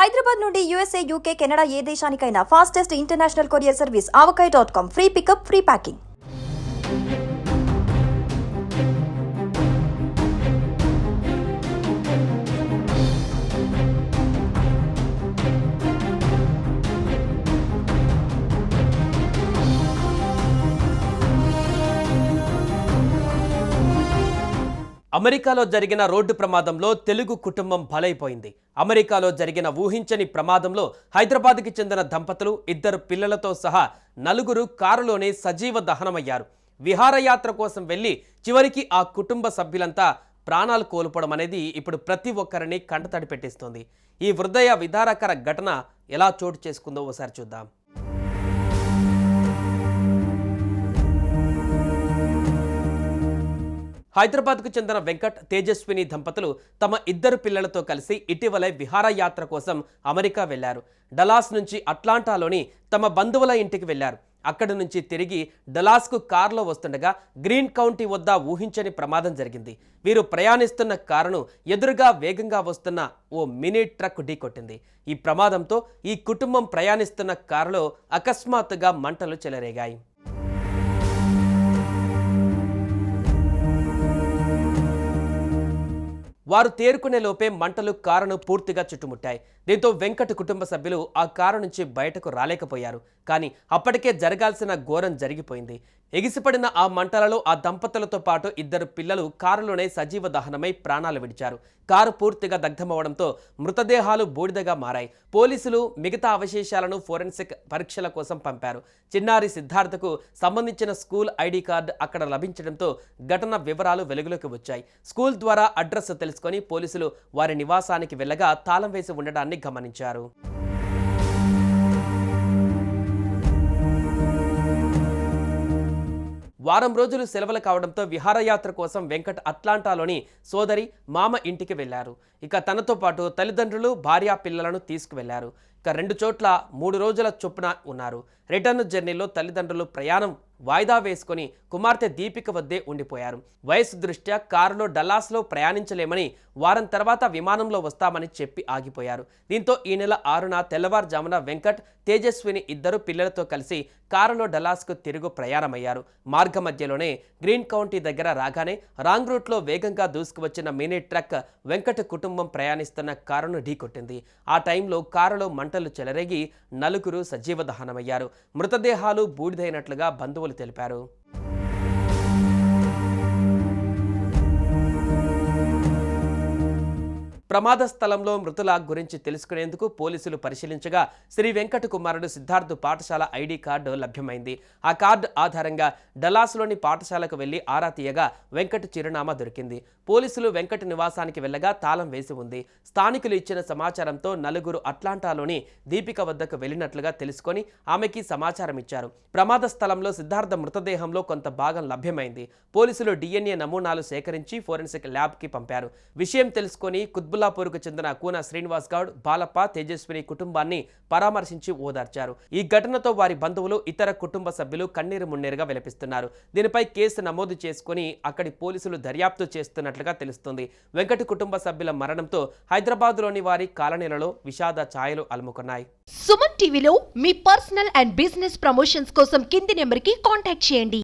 హైదరాబాద్ నుండి USA, UK, Canada ఏ దేశానికైనా fastest international courier service avocai.com. Free pickup, free packing. అమెరికాలో జరిగిన రోడ్డు ప్రమాదంలో తెలుగు కుటుంబం బలైపోయింది. అమెరికాలో జరిగిన ఊహించని ప్రమాదంలో హైదరాబాద్కి చెందిన దంపతులు, 2 పిల్లలతో సహా 4 కారులోనే సజీవ దహనమయ్యారు. విహారయాత్ర కోసం వెళ్లి చివరికి ఆ కుటుంబ సభ్యులంతా ప్రాణాలు కోల్పోవడం అనేది ఇప్పుడు ప్రతి ఒక్కరిని కంటతడి పెట్టిస్తోంది. ఈ హృదయ విదారకర ఘటన ఎలా చోటు చేసుకుందో ఒకసారి చూద్దాం. హైదరాబాద్కు చెందిన వెంకట్, తేజస్విని దంపతులు తమ 2 పిల్లలతో కలిసి ఇటీవలే విహారయాత్ర కోసం అమెరికా వెళ్లారు. డలాస్ నుంచి అట్లాంటాలోని తమ బంధువుల ఇంటికి వెళ్లారు. అక్కడి నుంచి తిరిగి డలాస్కు కారులో వస్తుండగా గ్రీన్ కౌంటీ వద్ద ఊహించని ప్రమాదం జరిగింది. వీరు ప్రయాణిస్తున్న కారును ఎదురుగా వేగంగా వస్తున్న ఓ మినీ ట్రక్ ఢీకొట్టింది. ఈ ప్రమాదంతో ఈ కుటుంబం ప్రయాణిస్తున్న కారులో అకస్మాత్తుగా మంటలు చెలరేగాయి. వారు తేరుకునే లోపే మంటలు కారును పూర్తిగా చుట్టుముట్టాయి. దీంతో వెంకట్ కుటుంబ సభ్యులు ఆ కారు నుంచి బయటకు రాలేకపోయారు. కానీ అప్పటికే జరగాల్సిన ఘోరం జరిగిపోయింది. ఎగిసిపడిన ఆ మంటలలో ఆ దంపతులతో పాటు 2 పిల్లలు కారులోనే సజీవ దహనమై ప్రాణాలు విడిచారు. కారు పూర్తిగా దగ్ధమవడంతో మృతదేహాలు బూడిదగా మారాయి. పోలీసులు మిగతా అవశేషాలను ఫోరెన్సిక్ పరీక్షల కోసం పంపారు. చిన్నారి సిద్ధార్థకు సంబంధించిన స్కూల్ ఐడి కార్డు అక్కడ లభించడంతో ఘటన వివరాలు వెలుగులోకి వచ్చాయి. స్కూల్ ద్వారా అడ్రస్ తెలుసుకొని పోలీసులు వారి నివాసానికి వెళ్ళగా తాళం వేసి ఉండడాన్ని గమనించారు. వారం రోజులు సెలవులు కావడంతో విహారయాత్ర కోసం వెంకట్ అట్లాంటాలోని సోదరి, మామ ఇంటికి వెళ్లారు. ఇక తనతో పాటు తల్లిదండ్రులు, భార్య, పిల్లలను తీసుకువెళ్లారు. ఇక 2 చోట్ల 3 రోజుల చొప్పున ఉన్నారు. రిటర్న్ జర్నీలో తల్లిదండ్రులు ప్రయాణం వాయిదా వేసుకుని కుమార్తె దీపిక వద్దే ఉండిపోయారు. వయసు దృష్ట్యా కారులో డల్లాస్లో ప్రయాణించలేమని, వారం తర్వాత విమానంలో వస్తామని చెప్పి ఆగిపోయారు. దీంతో ఈ నెల 6న తెల్లవారుజామున వెంకట్, తేజస్విని 2 పిల్లలతో కలిసి కారులో డల్లాస్కు తిరుగు ప్రయాణమయ్యారు. మార్గ మధ్యలోనే గ్రీన్ కౌంటీ దగ్గర రాగానే రాంగ్ రూట్లో వేగంగా దూసుకువచ్చిన మినీ ట్రక్ వెంకట్ కుటుంబం ప్రయాణిస్తున్న కారును ఢీకొట్టింది. ఆ టైంలో కారులో మంటలు చెలరేగి 4 సజీవ దహనమయ్యారు. మృతదేహాలు బూడిదైనట్లుగా బంధువులు తెలిపారు. ప్రమాద స్థలంలో మృతుల గురించి తెలుసుకునేందుకు పోలీసులు పరిశీలించగా శ్రీ వెంకట కుమారుడు సిద్ధార్థ్ పాఠశాల ఐడి కార్డు లభ్యమైంది. ఆ కార్డు ఆధారంగా డల్లాస్లోని పాఠశాలకు వెళ్లి ఆరా తీయగా వెంకట్ చిరునామా దొరికింది. పోలీసులు వెంకట్ నివాసానికి వెళ్లగా తాళం వేసి ఉంది. స్థానికులు ఇచ్చిన సమాచారంతో 4 అట్లాంటాలోని దీపిక వద్దకు వెళ్లినట్లుగా తెలుసుకొని ఆమెకి సమాచారం ఇచ్చారు. ప్రమాద స్థలంలో సిద్ధార్థ మృతదేహంలో కొంత భాగం లభ్యమైంది. పోలీసులు DNA నమూనాలు సేకరించి ఫోరెన్సిక్ ల్యాబ్కి పంపారు. విషయం తెలుసుకొని కుత్బుల్లాపూర్కు చెందిన కూన శ్రీనివాస్ గౌడ్, బాలప్ప, తేజస్విని కుటుంబాన్ని పరామర్శించి ఓదార్చారు. ఈ ఘటనతో వారి బంధువులు, ఇతర కుటుంబ సభ్యులు కన్నీరు మున్నీరుగా విలపిస్తున్నారు. దీనిపై కేసు నమోదు చేసుకుని అక్కడి పోలీసులు దర్యాప్తు చేస్తున్నట్లుగా తెలుస్తుంది. వెంకట కుటుంబ సభ్యుల మరణంతో హైదరాబాద్లోని వారి కాలనీలలో విషాద ఛాయలు అలుముకున్నాయి. సుమన్ టీవీలో మీ పర్సనల్ అండ్ బిజినెస్ ప్రమోషన్స్ కోసం కింది నెంబర్కి కాంటాక్ట్ చేయండి.